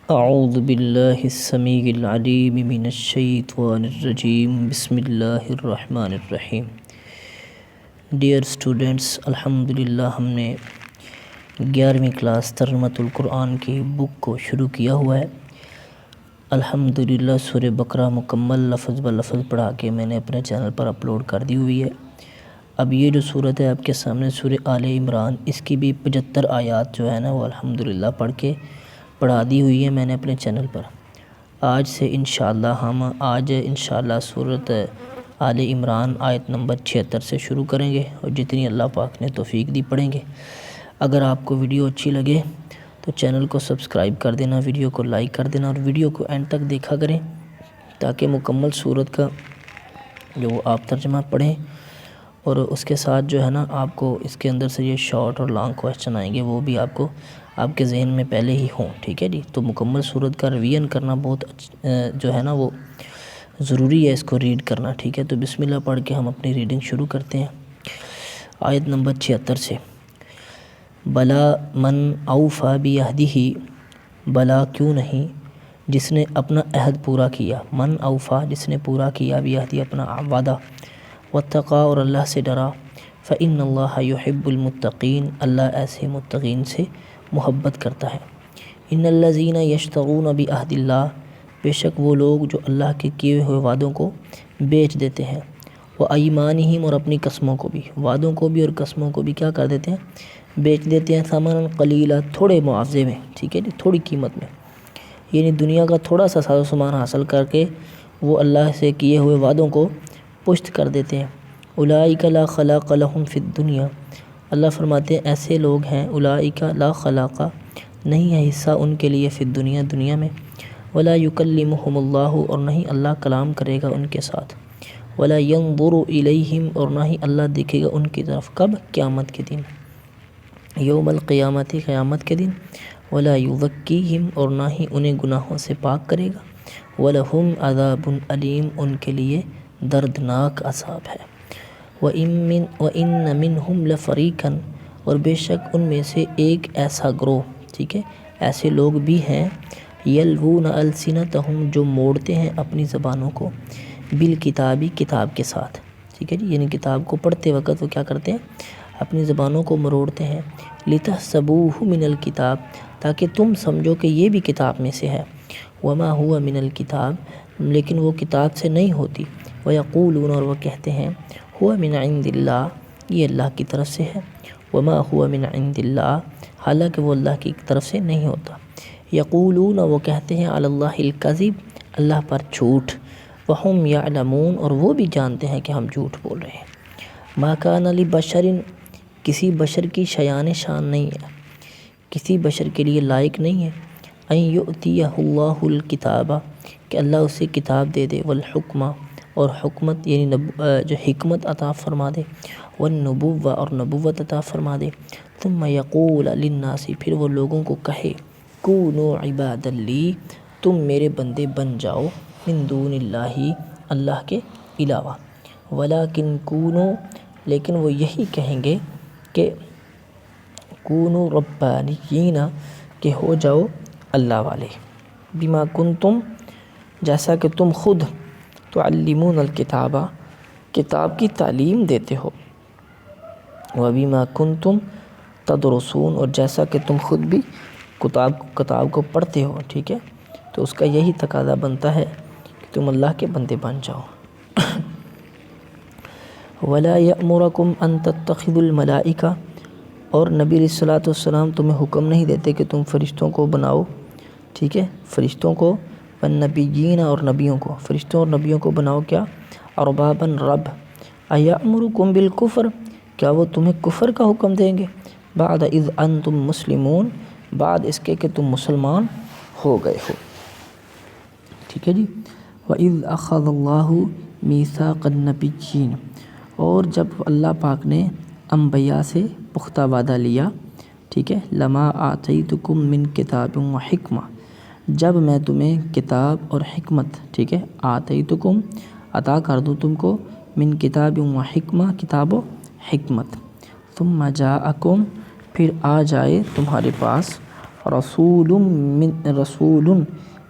اعوذ باللہ السمیع العلیم من الشیطان الرجیم بسم اللہ الرحمن الرحیم۔ ڈیئر اسٹوڈنٹس، الحمدللہ ہم نے 11ویں کلاس ترجمۃ القرآن کی بک کو شروع کیا ہوا ہے۔ الحمدللہ سورہ بقرہ مکمل لفظ بلفظ پڑھا کے میں نے اپنے چینل پر اپلوڈ کر دی ہوئی ہے۔ اب یہ جو صورت ہے آپ کے سامنے سورہ آل عمران، اس کی بھی 75 آیات جو ہے نا وہ الحمدللہ پڑھا دی ہوئی ہے میں نے اپنے چینل پر۔ آج سے انشاءاللہ ہم انشاءاللہ سورۃ آل عمران آیت نمبر 76 سے شروع کریں گے، اور جتنی اللہ پاک نے توفیق دی پڑھیں گے۔ اگر آپ کو ویڈیو اچھی لگے تو چینل کو سبسکرائب کر دینا، ویڈیو کو لائک کر دینا، اور ویڈیو کو اینڈ تک دیکھا کریں تاکہ مکمل صورت کا جو آپ ترجمہ پڑھیں، اور اس کے ساتھ جو ہے نا آپ کو اس کے اندر سے یہ شارٹ اور لانگ کویسچن آئیں گے، وہ بھی آپ کے ذہن میں پہلے ہی ہوں، ٹھیک ہے جی۔ تو مکمل صورت کا ریویژن کرنا بہت جو ہے نا وہ ضروری ہے، اس کو ریڈ کرنا، ٹھیک ہے۔ تو بسم اللہ پڑھ کے ہم اپنی ریڈنگ شروع کرتے ہیں آیت نمبر 76 سے۔ بلا من اوفا بعہدہ، بلا کیوں نہیں جس نے اپنا عہد پورا کیا، من اوفا جس نے پورا کیا، بعہدہ اپنا وعدہ، واتقا اور اللہ سے ڈرا، فإن اللہ یحب المتقین اللہ ایسے متقین سے محبت کرتا ہے۔ ان الذین یشترون بعہد اللہ، بے شک وہ لوگ جو اللہ کے کیے ہوئے وعدوں کو بیچ دیتے ہیں، وایمانہم اور اپنی قسموں کو بھی، وعدوں کو بھی اور قسموں کو بھی کیا کر دیتے ہیں، بیچ دیتے ہیں، ثمنا قلیلا تھوڑے معاوضے میں، ٹھیک ہے جی، تھوڑی قیمت میں، یعنی دنیا کا تھوڑا سا ساز و سامان حاصل کر کے وہ اللہ سے کیے ہوئے وعدوں کو پشت کر دیتے ہیں۔ اولئک لا خلاق لہم فی الدنیا، اللہ فرماتے ہیں ایسے لوگ ہیں، اولئک لا خلاق نہیں ہے حصہ ان کے لیے، فی الدنیا دنیا میں، ولا یکلمہم اللہ اور نہیں اللہ کلام کرے گا ان کے ساتھ، ولا ینظر الیہم اور نہ ہی اللہ دیکھے گا ان کی طرف، کب؟ قیامت کے دن، یوم القیامت قیامت کے دن، ولا یزکیہم اور نہ ہی انہیں گناہوں سے پاک کرے گا، ولہم عذاب علیم ان کے لیے دردناک عذاب ہے۔ وَإِنَّ مِنْهُمْ لَفَرِيقًا اور بے شک ان میں سے ایک ایسا گروہ، ٹھیک ہے، ایسے لوگ بھی ہیں، یلوون السنتہم جو موڑتے ہیں اپنی زبانوں کو، بالکتابی کتاب کے ساتھ، ٹھیک ہے جی، یعنی کتاب کو پڑھتے وقت وہ کیا کرتے ہیں، اپنی زبانوں کو مروڑتے ہیں، لتحسبوہ من الکتاب تاکہ تم سمجھو کہ یہ بھی کتاب میں سے ہے، وما ہوا من الکتاب لیکن وہ کتاب سے نہیں ہوتی، ویقولون اور وہ کہتے ہیں، ہوا من عند اللہ یہ اللہ کی طرف سے ہے، وما ہوا من عند اللہ حالانکہ وہ اللہ کی طرف سے نہیں ہوتا، یقولون وہ کہتے ہیں علی اللہ الکذب اللہ پر جھوٹ، وہم یعلمون اور وہ بھی جانتے ہیں کہ ہم جھوٹ بول رہے ہیں، ما کان لبشر کسی بشر کی شیان شان نہیں ہے، کسی بشر کے لیے لائق نہیں ہے، ان یؤتیہ اللہ الکتاب کہ اللہ اسے کتاب دے دے، والحکمہ اور حکمت یعنی جو حکمت عطا فرما دے، والنبوہ اور نبوت عطا فرما دے، ثم یقول للناس پھر وہ لوگوں کو کہے، کونوا عبادا لی تم میرے بندے بن جاؤ، من دون اللہ اللہ کے علاوہ، ولیکن کونوا لیکن وہ یہی کہیں گے کہ کونوا ربانیین کہ ہو جاؤ اللہ والے، بما کنتم جیسا کہ تم خود تعلمون الکتاب کتاب کی تعلیم دیتے ہو، وبما کنتم تدرسون اور جیسا کہ تم خود بھی کتاب کو پڑھتے ہو، ٹھیک ہے، تو اس کا یہی تقاضا بنتا ہے کہ تم اللہ کے بندے بن جاؤ۔ ولا یأمرکم ان تتخذوا الملائکہ اور نبی علیہ الصلوۃ والسلام تمہیں حکم نہیں دیتے کہ تم فرشتوں کو بناؤ، ٹھیک ہے، فرشتوں کو، والنبیین اور نبیوں کو، فرشتوں اور نبیوں کو بناؤ کیا، اربابا رب، ایامرکم بالکفر کیا وہ تمہیں کفر کا حکم دیں گے، بعد اذ انتم مسلمون بعد اس کے کہ تم مسلمان ہو گئے ہو، ٹھیک ہے جی۔ وَإِذْ أَخَذَ اللَّهُ مِيثَاقَ النَّبِيِّينَ اور جب اللہ پاک نے انبیاء سے پختہ وعدہ لیا، ٹھیک ہے، لَمَا آتَيْتُكُم مِّن كِتَابٍ وَحِکْمَةٍ جب میں تمہیں کتاب اور حکمت، ٹھیک ہے، آتَيْتُكُم عطا کر دوں تم کو، من کتاب و حکمہ کتاب و حکمت، ثم جاءکم پھر آ جائے تمہارے پاس رسول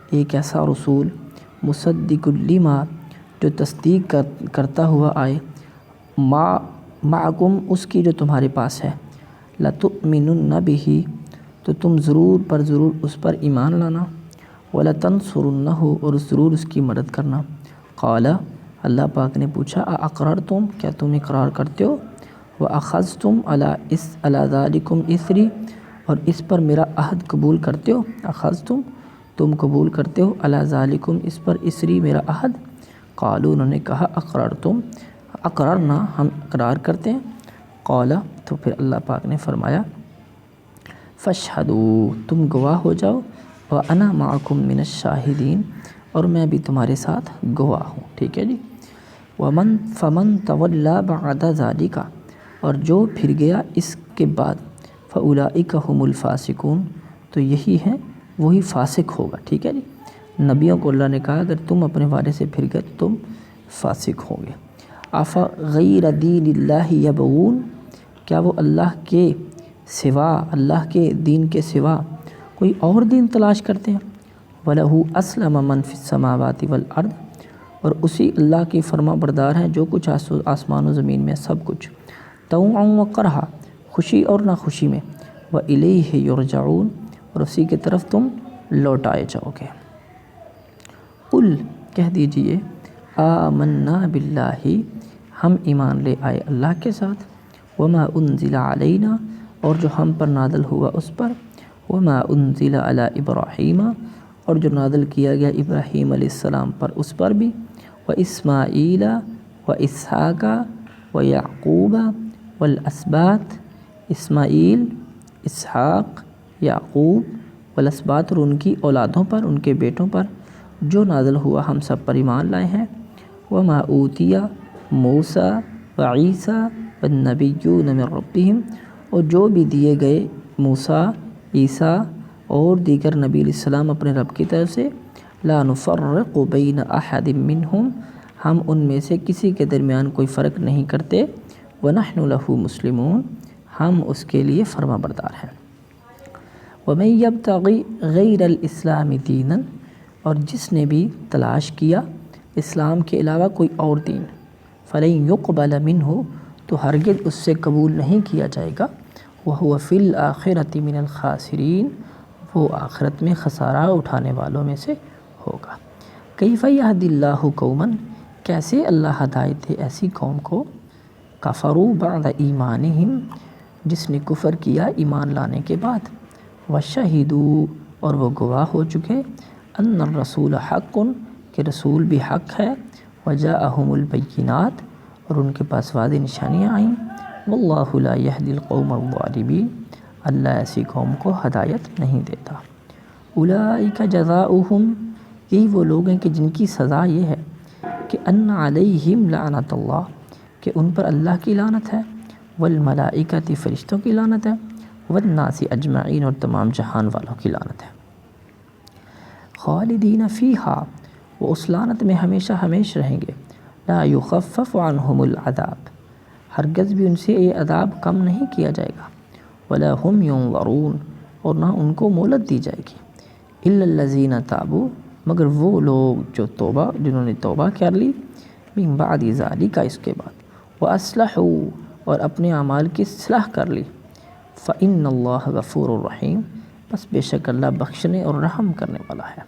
ایک ایسا رسول مصدق لما جو تصدیق کرتا ہوا آئے معکم اس کی جو تمہارے پاس ہے لتؤمنن بہ تو تم ضرور پر ضرور اس پر ایمان لانا ولتنصرنہ اور ضرور اس کی مدد کرنا قال اللہ پاک نے پوچھا اقررتم کیا تم اقرار کرتے ہو واخذتم علی ذالکم اثری اور اس پر میرا عہد قبول کرتے ہو اخذتم تم قبول کرتے ہو علی ذالکم اس پر اثری میرا عہد قالوا انہوں نے کہا اقررتم اقررنا ہم اقرار کرتے ہیں قال تو پھر اللہ پاک نے فرمایا فاشہدوا تم گواہ ہو جاؤ وانا معکم من الشاہدین اور میں بھی تمہارے ساتھ گواہ ہوں ٹھیک ہے جی فمن تولا بعد ذالک اور جو پھر گیا اس کے بعد فاولئک هم الفاسقون تو یہی ہے وہی فاسق ہوگا ٹھیک ہے جی نبیوں کو اللہ نے کہا اگر تم اپنے وعدے سے پھر گئے تو تم فاسق ہو گے غیر دین اللہ یبغون کیا وہ اللہ کے سوا اللہ کے دین کے سوا کوئی اور دین تلاش کرتے ہیں وَلَهُ أَسْلَمَ مَنْ فِي السَّمَاوَاتِ وَالْأَرْضِ اور اسی اللہ کی فرما بردار ہیں جو کچھ آسمان و زمین میں سب کچھ طوعا وکرہا خوشی اور ناخوشی میں وَإِلَيْهِ يُرْجَعُونَ اور اسی کی طرف تم لوٹائے جاؤ گے قل کہہ دیجئے آمنا باللہ ہم ایمان لے آئے اللہ کے ساتھ وما انزل علینا اور جو ہم پر نازل ہوا اس پر وما انزل علی ابراہیم اور جو نازل کیا گیا ابراہیم علیہ السلام پر اس پر بھی واسماعیل واسحاق ویعقوب والاسباط اسماعیل اسحاق یعقوب والاسباط اور ان کی اولادوں پر ان کے بیٹوں پر جو نازل ہوا ہم سب پر ایمان لائے ہیں وما اوتی موسیٰ وعیسیٰ والنبیون من ربہم اور جو بھی دیے گئے موسیٰ عیسیٰ اور دیگر نبی علیہ السلام اپنے رب کی طرف سے لا نفرق بین احد منہم ہم ان میں سے کسی کے درمیان کوئی فرق نہیں کرتے ونحن لہ مسلمون ہم اس کے لیے فرما بردار ہیں ومن یبتغی غیر الاسلام دینا اور جس نے بھی تلاش کیا اسلام کے علاوہ کوئی اور دین فلن یقبل منہ تو ہرگز اس سے قبول نہیں کیا جائے گا وہو فی الآخرۃ من الخاسرین وہ آخرت میں خسارہ اٹھانے والوں میں سے ہوگا کیف یہدی اللہ قوما کیسے اللہ ہدایت دے ایسی قوم کو کفروا بعد ایمانہم جس نے کفر کیا ایمان لانے کے بعد وشہدوا اور وہ گواہ ہو چکے ان الرسول حق کہ رسول بھی حق ہے وجاءہم البینات اور ان کے پاس واضح نشانیاں آئیں واللہ لا یہدی القوم الظالمین اللہ ایسی قوم کو ہدایت نہیں دیتا اولئک جزاؤہم یہی وہ لوگ ہیں کہ جن کی سزا یہ ہے کہ ان علیہم لعنت اللہ کہ ان پر اللہ کی لعنت ہے والملائکۃ فرشتوں کی لعنت ہے والناس اجمعین اور تمام جہان والوں کی لعنت ہے خالدین فیہا وہ اس لعنت میں ہمیشہ ہمیش رہیں گے لا یخفف عنہم العذاب ہرگز بھی ان سے یہ عذاب کم نہیں کیا جائے گا ولا هم ینظرون اور نہ ان کو مہلت دی جائے گی الا الذین تابوا مگر وہ لوگ جو جنہوں نے توبہ کر لی من بعد ذالک اس کے بعد واصلحوا اور اپنے اعمال کی اصلاح کر لی فإن اللہ غفور الرحیم بس بے شک اللہ بخشنے اور رحم کرنے والا ہے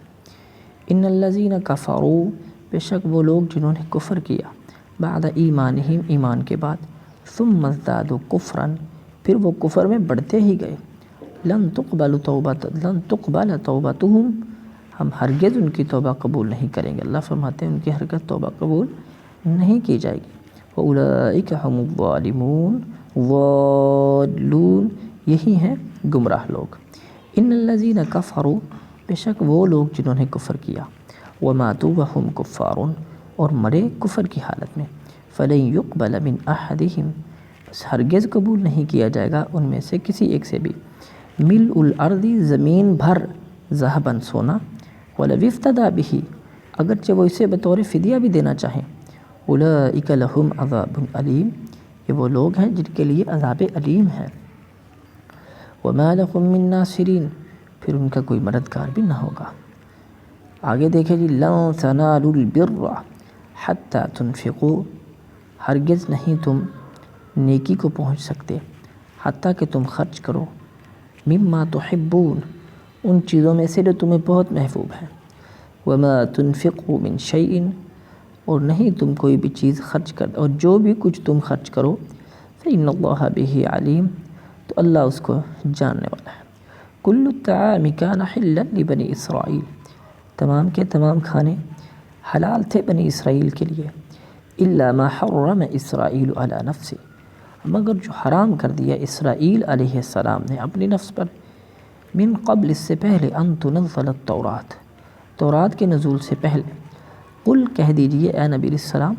ان الذین کفروا بے شک وہ لوگ جنہوں نے کفر کیا بعد ایمانہم ایمان کے بعد ثم ازدادوا کفرا پھر وہ کفر میں بڑھتے ہی گئے لن تقبل توبتہم ہم ہرگز ان کی توبہ قبول نہیں کریں گے اللہ فرماتے ہیں ان کی ہرگز توبہ قبول نہیں کی جائے گی وَأُولَئِكَ هُمُ الظَّالِمُونَ ضالون یہی ہیں گمراہ لوگ ان الذین کفروا بے شک وہ لوگ جنہوں نے کفر کیا وماتوا وهم کفار اور مرے کفر کی حالت میں فلن يقبل من احدهم بس ہرگز قبول نہیں کیا جائے گا ان میں سے کسی ایک سے بھی ملء الارض زمین بھر ذهبا سونا ولو افتدى به اگرچہ وہ اسے بطور فدیہ بھی دینا چاہیں اولئک لهم عذاب علیم یہ وہ لوگ ہیں جن کے لیے عذاب علیم ہے وما لكم من ناصرین پھر ان کا کوئی مددگار بھی نہ ہوگا۔ آگے دیکھیں جی، لن تنالوا البر حتی تنفقوا، ہرگز نہیں تم نیکی کو پہنچ سکتے حتیٰ کہ تم خرچ کرو، مما تحبون، ان چیزوں میں سے جو تمہیں بہت محبوب ہیں، وما تنفقوا من شیء، اور نہیں تم کوئی بھی چیز خرچ کر، اور جو بھی کچھ تم خرچ کرو، فإن اللہ بہ علیم، تو اللہ اس کو جاننے والا ہے۔ کل الطعام کان حلا لبنی اسرائیل، تمام کے تمام کھانے حلال تھے بنی اسرائیل کے لیے، الا ما حرم اسرائیل علی نفسہ، مگر جو حرام کر دیا اسرائیل علیہ السلام نے اپنے نفس پر، من قبل، اس سے پہلے، ان تنزل التورات، تورات کے نزول سے پہلے، قل، کہہ دیجئے اے نبی علیہ السلام،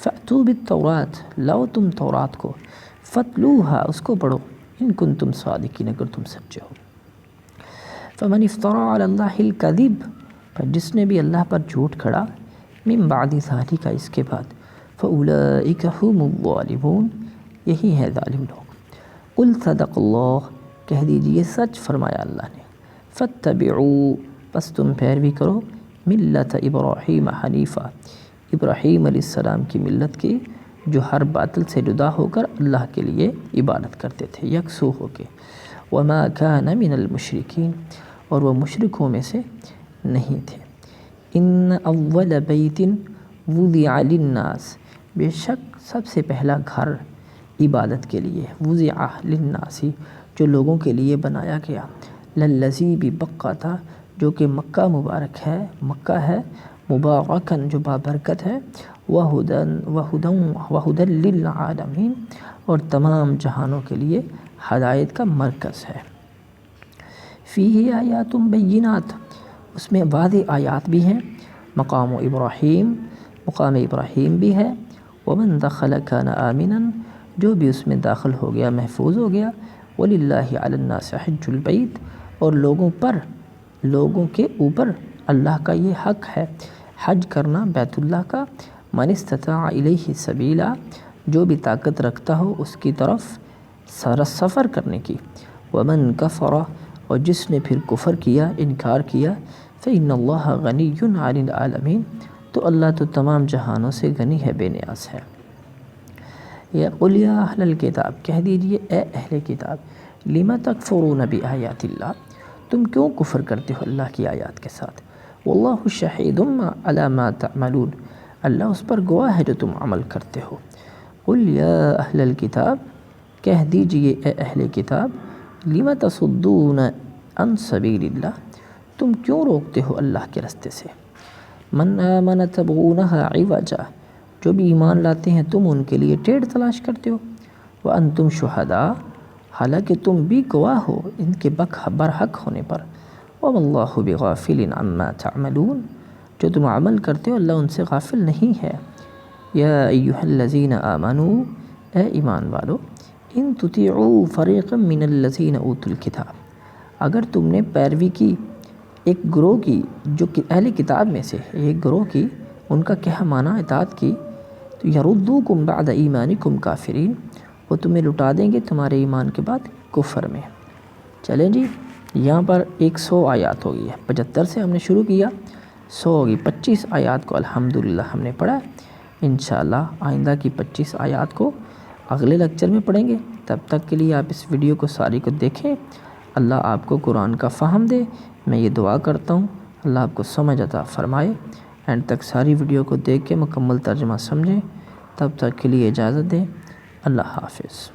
فأتوا بالتورات، لاؤ تم تورات کو، فتلوہا، اس کو پڑھو، ان کنتم صادقین، اگر تم سچے ہو۔ فمن افترى علی اللہ الکذب، پر جس نے بھی اللہ پر جھوٹ کھڑا، من بعد ذالک، اس کے بعد، فاولئک هم الظالمون، یہی ہے ظالم لوگ۔ قل صدق اللہ، کہہ دیجئے سچ فرمایا اللہ نے، فاتبعوا، پس تم پیروی کرو، ملت ابراہیم حنیفہ، ابراہیم علیہ السلام کی ملت کی، جو ہر باطل سے جدا ہو کر اللہ کے لیے عبادت کرتے تھے یکسو ہو کے، وما کان من المشرکین، اور وہ مشرکوں میں سے نہیں تھے۔ ان اول بیت وضع للناس، بے شک سب سے پہلا گھر عبادت کے لیے، وضع للناس، جو لوگوں کے لیے بنایا گیا، للذی ببکہ تھا، جو کہ مکہ مبارک ہے، مکہ ہے، مبارکن، جو بابرکت ہے، وہدی للعالمین، اور تمام جہانوں کے لیے ہدایت کا مرکز ہے۔ فیہ آیات بینات، اس میں واضح آیات بھی ہیں، مقام ابراہیم بھی ہے، ومن دخل کان آمنا، جو بھی اس میں داخل ہو گیا محفوظ ہو گیا، وللہ علی الناس حج البیت، اور لوگوں کے اوپر اللہ کا یہ حق ہے حج کرنا بیت اللہ کا، من استطاع الیہ سبیلا، جو بھی طاقت رکھتا ہو اس کی طرف سفر کرنے کی، ومن کفر، اور جس نے پھر کفر کیا، انکار کیا، فإن اللہ غنی عن العالمین، تو اللہ تو تمام جہانوں سے غنی ہے، بے نیاز ہے۔ یا قل یا اہل الکتاب، کہہ دیجئے اے اہل کتاب، لم تکفرون بآیات اللہ، تم کیوں کفر کرتے ہو اللہ کی آیات کے ساتھ، واللہ شہید علی ما تعملون، اللہ اس پر گواہ ہے جو تم عمل کرتے ہو۔ قل یا اہل الکتاب، کہہ دیجئے اے اہل کتاب، لم تصدون عن سبیل اللہ، تم کیوں روکتے ہو اللہ کے رستے سے، من آمن تبغونها عوجا، جو بھی ایمان لاتے ہیں تم ان کے لیے ٹیڑھ تلاش کرتے ہو، وانتم شہداء، حالانکہ تم بھی گواہ ہو ان کے برحق ہونے پر، وما اللہ بغافل عما تعملون، جو تم عمل کرتے ہو اللہ ان سے غافل نہیں ہے۔ یا ایھا الذین آمنوا، اے ایمان والو، ان تطیعوا فریقا من الذین اوتوا الکتاب، اگر تم نے پیروی کی ایک گروہ کی جو کہ اہل کتاب میں سے ایک گروہ کی، ان کا کیا معنی اطاعت کی، تو یردوکم بعد ایمانکم کافرین، وہ تمہیں لٹا دیں گے تمہارے ایمان کے بعد کفر میں۔ چلیں جی، یہاں پر 100 آیات ہو گئی ہے، 75 سے ہم نے شروع کیا، 100 ہوگی، 25 آیات کو الحمدللہ ہم نے پڑھا۔ انشاءاللہ آئندہ کی 25 آیات کو اگلے لیکچر میں پڑھیں گے۔ تب تک کے لیے آپ اس ویڈیو کو ساری کو دیکھیں، اللہ آپ کو قرآن کا فہم دے، میں یہ دعا کرتا ہوں، اللہ آپ کو سمجھ عطا فرمائے۔ اینڈ تک ساری ویڈیو کو دیکھ کے مکمل ترجمہ سمجھیں، تب تک کے لیے اجازت دیں، اللہ حافظ۔